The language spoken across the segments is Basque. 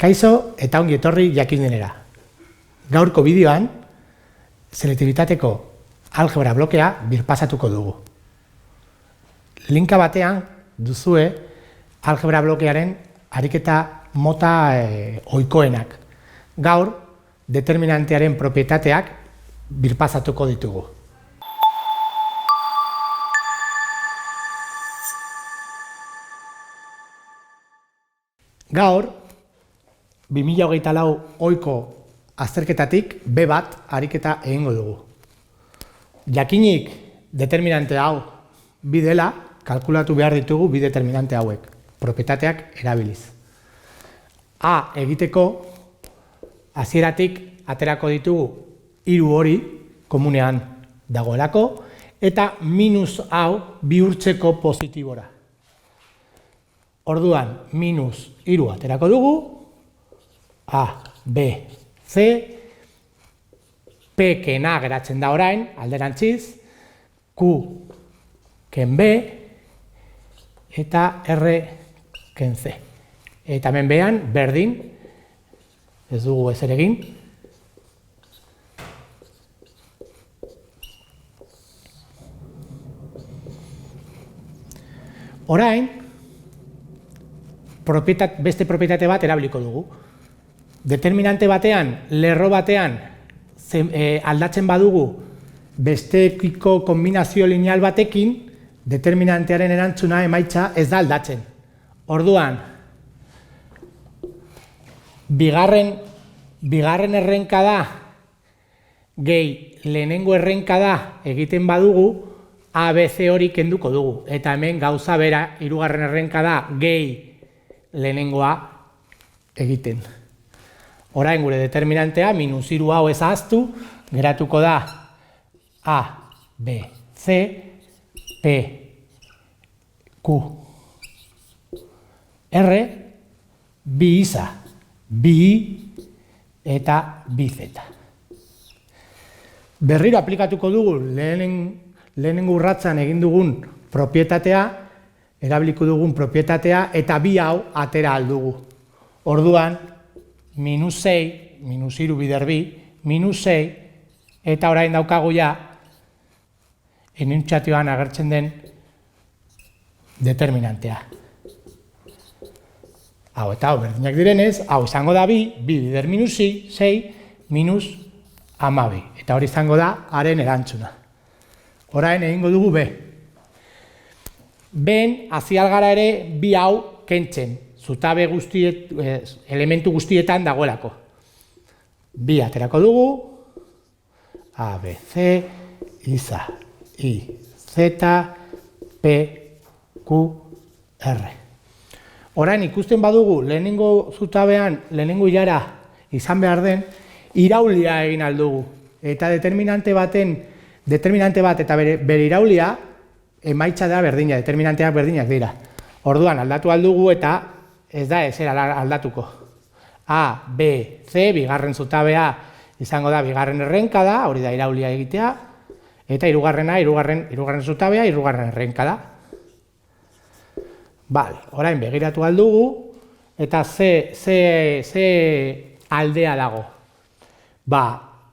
Kaixo eta ongi etorri jakindenera. Gaurko bideoan, selektibitateko algebra blokea birpasatuko dugu. Linka batean duzue algebra blokearen ariketa mota ohikoenak. Gaur, determinantearen propietateak birpasatuko ditugu. Gaur, 2024 ohiko azterketatik B bat ariketa egingo dugu. Jakinik determinante hau bi dela, kalkulatu behar ditugu bi determinante hauek, propietateak erabiliz. A egiteko, hasieratik aterako ditugu hiru hori komunean dagoelako, eta minus hau bihurtzeko positibora. Orduan, minus hiru aterako dugu, A, B, C, P kena geratzen da orain, alderantziz, Q ken B, eta R ken C. Eta hemen behan, berdin, ez dugu ezer egin. Orain, beste propietate bat erabiliko dugu. Determinante batean, lerro batean, aldatzen badugu bestekiko kombinazio lineal batekin, determinantearen erantzuna emaitza ez da aldatzen. Orduan, bigarren errenkada gehi lehenengo errenkada egiten badugu, A, B, C hori kenduko dugu. Eta hemen gauza bera, hirugarren errenkada gehi lehenengoa egiten. Orain gure determinantea, minus hiru hau ez ahaztu, geratuko da A, B, C, P, Q, R, bi iza, bi I eta bi zeta. Berriro aplikatuko dugu lehenengo urratsan egin dugun propietatea, erabiliko dugun propietatea, eta bi hau atera aldugu. Orduan, minus 6, minus hiru bider bi, minus 6, eta orain daukagu ja, enuntxatioan agertzen den determinantea. Hau eta hau berdinak direnez, hau izango da bi bider minus 6, minus 12. Eta hori izango da haren erantzuna. Orain egingo dugu B. Ben, azialgara ere bi hau kentzen. Zutabe elementu guztietan dagoelako. Bi aterako dugu, A, B, C, iza, I, Z, P, Q, R. Orain ikusten badugu lehenengo zutabean, lehenengo ilara izan behar den, iraulia egin aldugu. Eta determinante bat eta bere iraulia emaitza da berdina, determinanteak berdinak dira. Orduan aldatu aldugu eta ez da ezer aldatuko. A, B, C, bigarren zutabea izango da bigarren errenkada, hori da iraulia egitea, eta hirugarren zutabea, hirugarren errenkada. Bale, orain begiratu aldugu, eta ze aldea dago.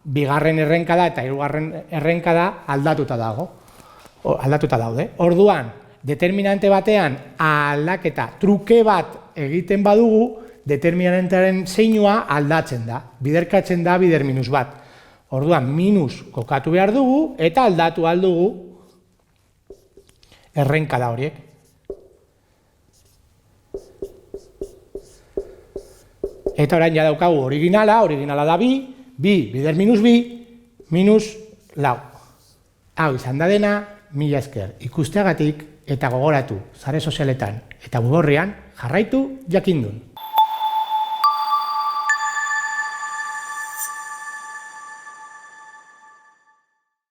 Bigarren errenkada eta hirugarren errenkada aldatuta daude. Orduan, determinante batean aldaketa truke bat egiten badugu, determinantearen zeinua aldatzen da. Biderkatzen da bider minus bat. Orduan, minus kokatu behar dugu eta aldatu aldugu errenkada horiek. Eta orain ja daukagu originala da bi bider minus bi, minus lau. Hau izan da dena, mila esker ikusteagatik eta gogoratu, sare sozialetan eta blogorrian jarraitu jakindun.